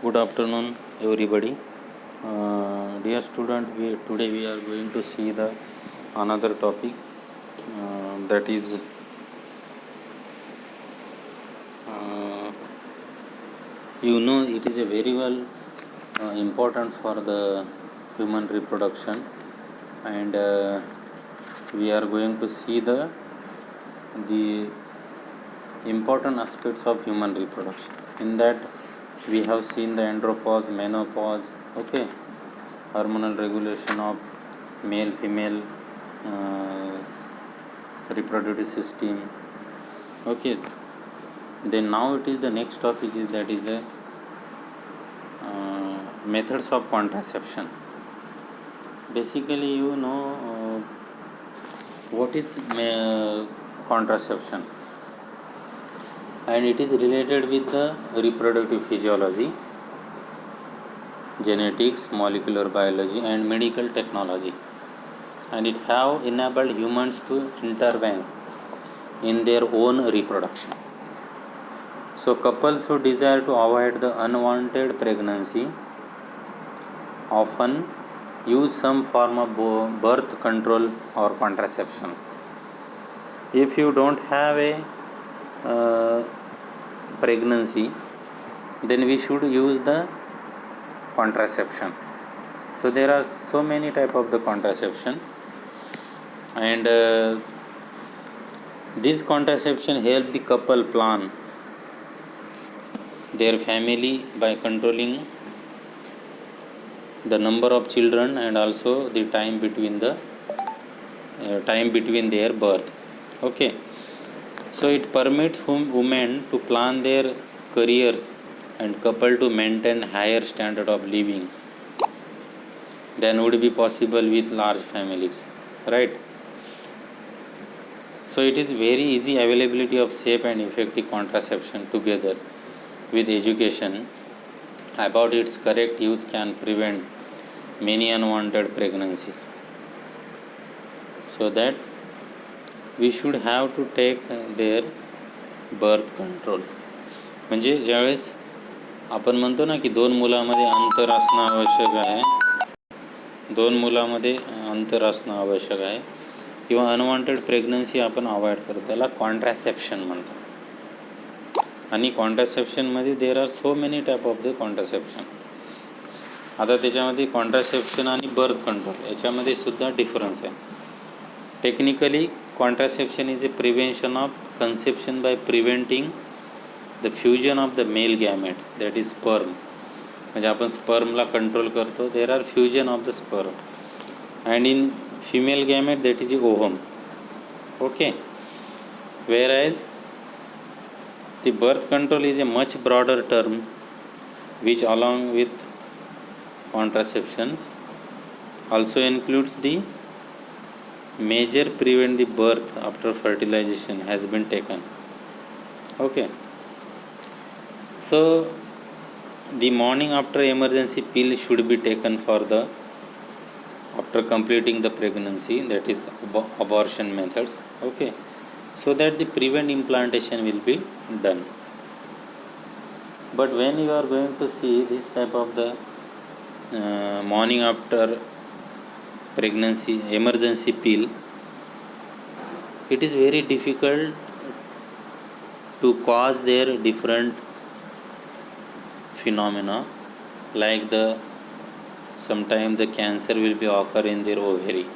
Good afternoon, everybody. Dear student, today we are going to see the another topic that is it is a very well important for the human reproduction, and we are going to see the important aspects of human reproduction. In that, we have seen the andropause, menopause, okay, hormonal regulation of male female reproductive system, okay. Then now it is the next topic is that is the methods of contraception. Basically, what is contraception, and it is related with the reproductive physiology, genetics, molecular biology, and medical technology, and it have enabled humans to intervene in their own reproduction. So couples who desire to avoid the unwanted pregnancy often use some form of birth control or contraceptions. If you don't have a pregnancy, then we should use the contraception. So there are so many type of the contraception, and this contraception help the couple plan their family by controlling the number of children and also the time between their birth, okay. So it permits women to plan their careers and couple to maintain higher standard of living than would be possible with large families, right? So it is very easy availability of safe and effective contraception together with education about its correct use can prevent many unwanted pregnancies. So that we should have to take their birth control. म्हणजे ज्यावेळेस आपण म्हणतो ना की दोन मुलामध्ये अंतर असणं आवश्यक आहे किंवा अनवॉन्टेड प्रेग्नन्सी आपण अवॉइड करतो, त्याला कॉन्ट्रासेप्शन म्हणतात. आणि कॉन्ट्रासेप्शनमध्ये there are so many type of the contraception. आता त्याच्यामध्ये कॉन्ट्रासेप्शन आणि बर्थ कंट्रोल याच्यामध्ये सुद्धा डिफरन्स आहे. Technically contraception is a prevention of conception by preventing the fusion of the male gamete that is sperm. म्हणजे आपण स्पर्मला कंट्रोल करतो. There are fusion of the sperm and in female gamete that is ovum, okay. whereas the birth control is a much broader term which along with contraceptions also includes the measure prevent the birth after fertilization has been taken, okay. So the morning after emergency pill should be taken for the after completing the pregnancy, that is abortion methods, okay, so that the prevent implantation will be done. But when you are going to see this type of the morning after pregnancy emergency pill, it is very difficult to cause their different phenomena, like sometimes the cancer will be occur in their ovary.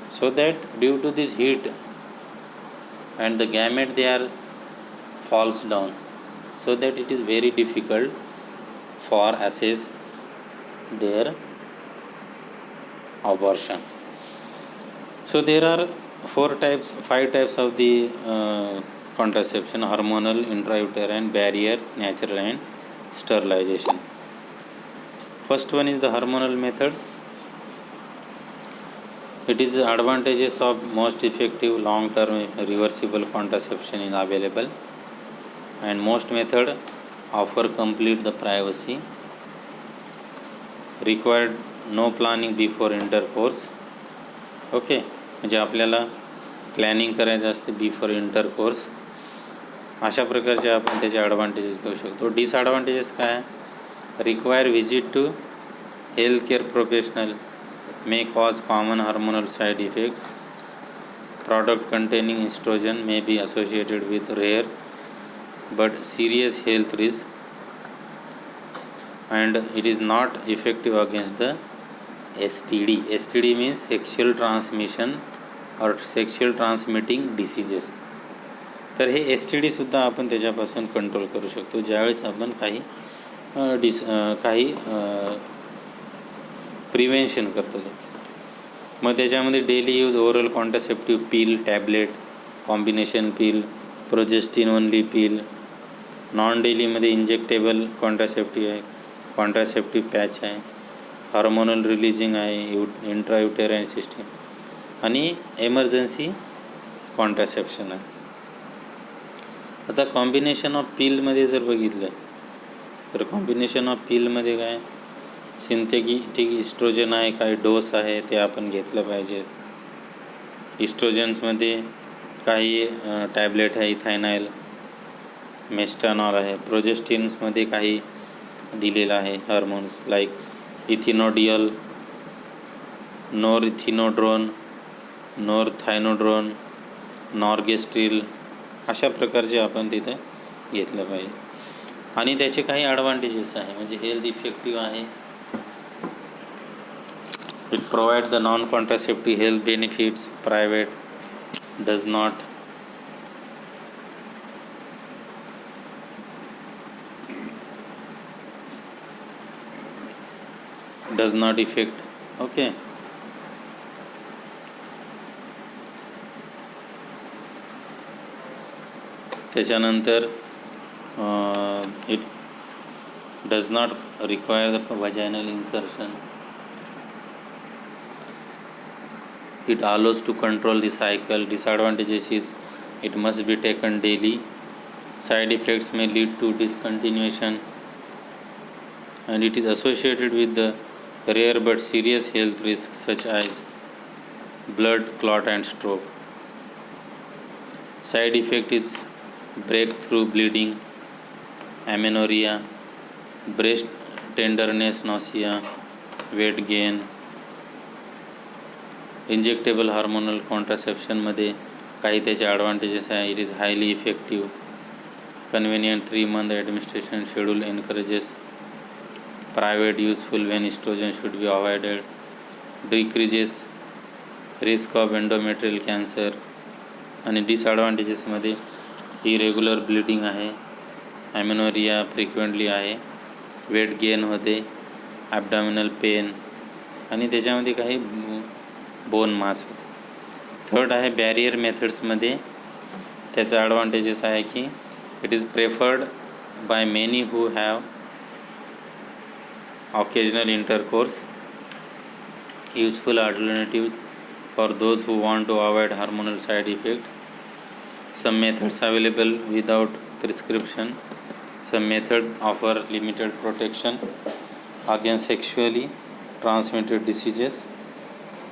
So that due to this heat and the gamete they are falls down, so that it is very difficult for assess their abortion. So there are 5 types of the contraception: hormonal, intrauterine, barrier, natural, and sterilization. First one is the hormonal methods. It is the advantages of most effective long-term reversible contraception is available, and most method offer complete the privacy, required no planning before intercourse, okay. म्हणजे आपल्याला planning करायचं असते before intercourse, अशा प्रकारचे आपण त्याचे advantages घेऊ शकतो. डिसॲडव्हान्टेजेस काय आहे? Require visit to health care professional, may cause common hormonal side effect, product containing estrogen may be associated with rare but serious health risk, and it is not effective against the STD. STD means sexual transmission or sexual transmitting diseases. तर हे STD सुद्धा आपण त्याच्यापासून control करू शकतो ज्यावेळेस आपण काही prevention करतो त्यावेळेस. मग त्याच्यामध्ये डेली यूज ओरल कॉन्ट्रासेप्टिव्ह पिल, टॅबलेट, कॉम्बिनेशन पिल, प्रोजेस्टिन ओनली पिल, नॉन डेलीमध्ये इंजेक्टेबल कॉन्ट्रासेप्टिव्ह आहे, कॉन्ट्रासेप्टिव्ह पॅच आहे, हार्मोनल रिलीजिंग आहे, इंट्रायुटेराइन सिस्टीम आणि एमर्जन्सी कॉन्ट्रासेप्शन आहे. आता कॉम्बिनेशन ऑफ पिलमध्ये जर बघितलं तर कॉम्बिनेशन ऑफ पिलमध्ये काय, सिंथेटिक इस्ट्रोजन आहे, काही डोस आहे ते आपण घेतलं पाहिजे. इस्ट्रोजन्समध्ये काही टॅबलेट आहे, इथायनाइल, मेस्टानॉल आहे. प्रोजेस्टिन्समध्ये काही दिलेलं आहे हार्मोन्स लाईक इथिनोडियल, नोरइथिनोड्रोन, नोरथायनोड्रोन, नॉर्गेस्ट्रिल, अशा प्रकारचे आपण तिथे घेतलं पाहिजे. आणि त्याचे काही ॲडव्हान्टेजेस आहे, म्हणजे हेल्थ इफेक्टिव्ह आहे. It provides the non-contraceptive health benefits. Private does not affect. Okay. त्याच्यानंतर it does not require the vaginal insertion. It allows to control the cycle. Disadvantages is it must be taken daily. Side effects may lead to discontinuation, and it is associated with the rare but serious health risks such as blood clot and stroke. Side effect is breakthrough bleeding, amenorrhea, breast tenderness, nausea, weight gain. Injectable hormonal कॉन्ट्रासेप्शनमध्ये काही त्याचे advantages आहे. It is highly effective, convenient 3 month administration schedule encourages private useful when oestrogen should be avoided, decreases risk of endometrial cancer. आणि डिसॲडव्हान्टेजेसमध्ये irregular bleeding आहे, amenorrhoea frequently आहे, weight gain होते, abdominal pain आणि त्याच्यामध्ये काही बोन मास होते. Third आहे बॅरियर मेथड्समध्ये त्याचा ॲडव्हान्टेजेस आहे की it is preferred by many who have occasional intercourse, useful alternatives for those who want to avoid hormonal side effect. Some methods available without prescription. Some method offer limited protection against sexually transmitted diseases.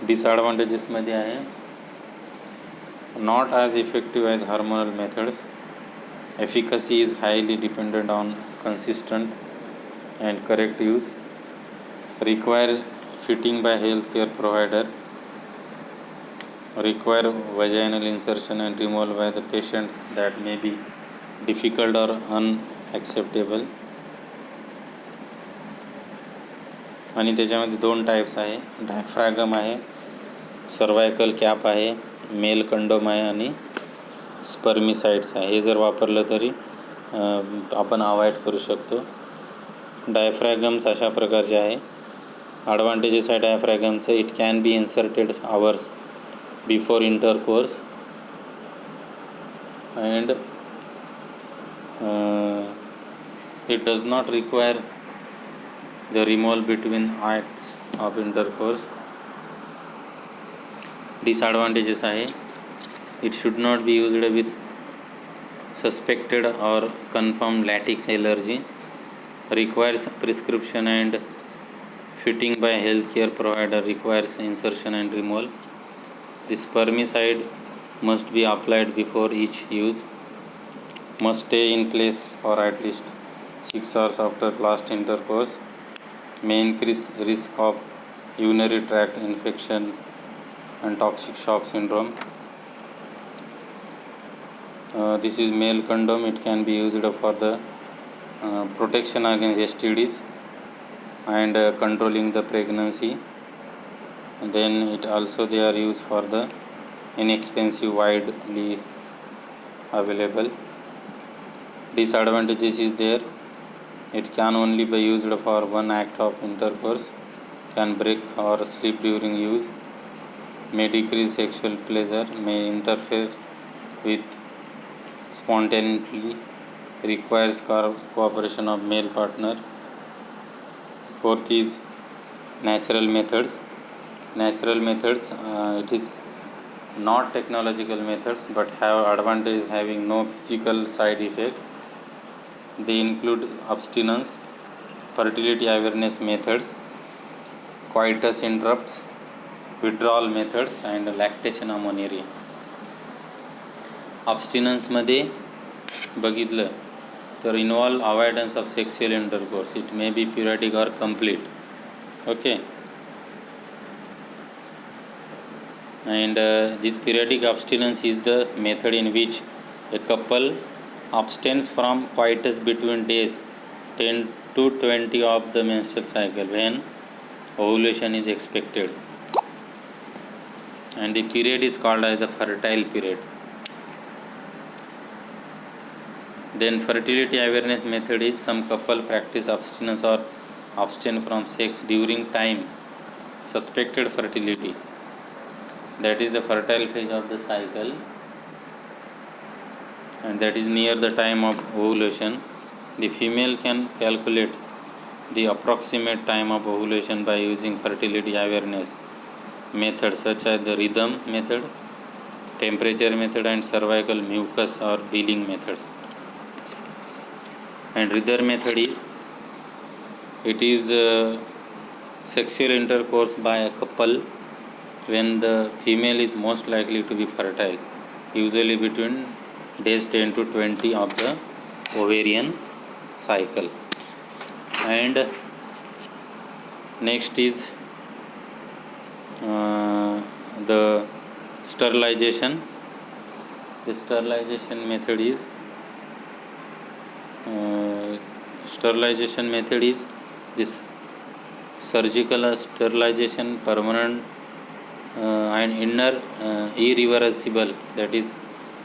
डिसॲडव्हान्टेजेसमध्ये आहे not as effective as hormonal methods, efficacy is highly dependent on consistent and correct use, require fitting by health care provider, require vaginal insertion and removal by the patient that may be difficult or unacceptable. आणि त्याच्यामध्ये 2 types आहे, डायफ्रॅगम आहे, cervical cap आहे, mail condom आहे आणि स्पर्मिसाइड्स आहे. हे जर वापरलं तरी आपण अवॉइड करू शकतो. डायफ्रॅगम्स अशा प्रकारचे आहे. ॲडव्हान्टेजेस आहे डायफ्रॅगमचं, it can be inserted hours before intercourse and it does not require the removal between acts of intercourse. Disadvantages आहे, it should not be used with suspected or confirmed latex allergy, requires prescription and fitting by healthcare provider, requires insertion and removal. The spermicide must be applied before each use. must stay in place for at least 6 hours after last intercourse, may increase risk of urinary tract infection and toxic shock syndrome. This is male condom. It can be used for the protection against STDs and controlling the pregnancy. Then it also they are used for the inexpensive, widely available. Disadvantages is there. It can only be used for one act of intercourse, can break or slip during use, may decrease sexual pleasure, may interfere with spontaneity, requires cooperation of male partner. Fourth is natural methods. Natural methods, it is not technological methods but have advantage having no physical side effect. They include abstinence, fertility awareness methods, coitus interrupts, withdrawal methods and lactation amenorrhea. Abstinence बघितलं तर involve avoidance of sexual intercourse. It may be periodic or complete. Okay. And this periodic abstinence is the method in which a couple abstains from coitus between days 10 to 20 of the menstrual cycle when ovulation is expected, and the period is called as the fertile period. Then fertility awareness method is some couple practice abstinence or abstain from sex during time suspected fertility, that is the fertile phase of the cycle, and that is near the time of ovulation. The female can calculate the approximate time of ovulation by using fertility awareness methods such as the rhythm method, temperature method and cervical mucus or billing methods. And rhythm method is, it is sexual intercourse by a couple when the female is most likely to be fertile, usually between days 10 to 20 of the ovarian cycle. And next is the sterilization. The sterilization method is this surgical sterilization, permanent and inner irreversible, that is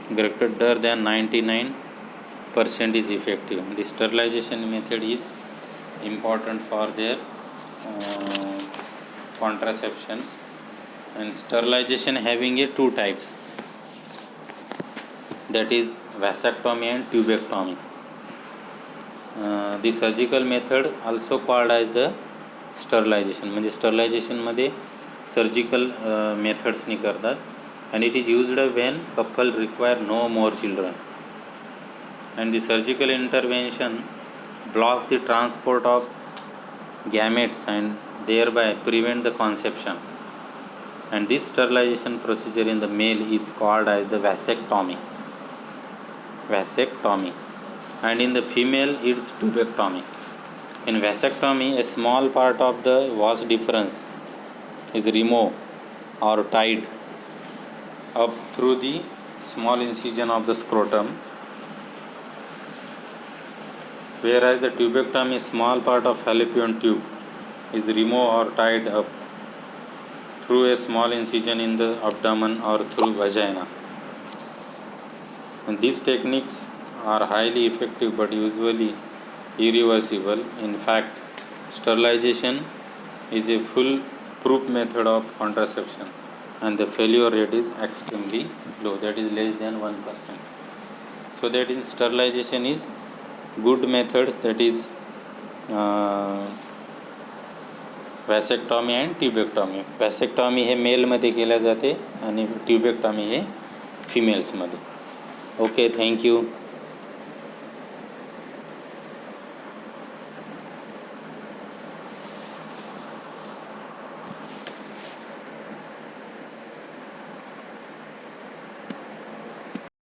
greater than 99% is effective. The sterilization method is important for their contraceptions. And sterilization having two types, that is vasectomy and tubectomy. The surgical method also called as the sterilization, म्हणजे sterilization मध्ये surgical methods नि करतात, and it is used when couple require no more children, and the surgical intervention blocks the transport of gametes and thereby prevent the conception, and this sterilization procedure in the male is called as the vasectomy, and in the female it's tubectomy. In vasectomy, a small part of the vas deferens is removed or tied up through the small incision of the scrotum, whereas the tubectomy, small part of fallopian tube is removed or tied up through a small incision in the abdomen or through vagina. And these techniques are highly effective but usually irreversible. In fact, sterilization is a foolproof method of contraception and the failure rate is extremely low, that is less than 1%. So that is sterilization is good methods, that is vasectomy and tubectomy. Vasectomy हे मेलमध्ये केल्या जाते आणि ट्युबेक्टॉमी हे फिमेल्समध्ये. Okay, thank you.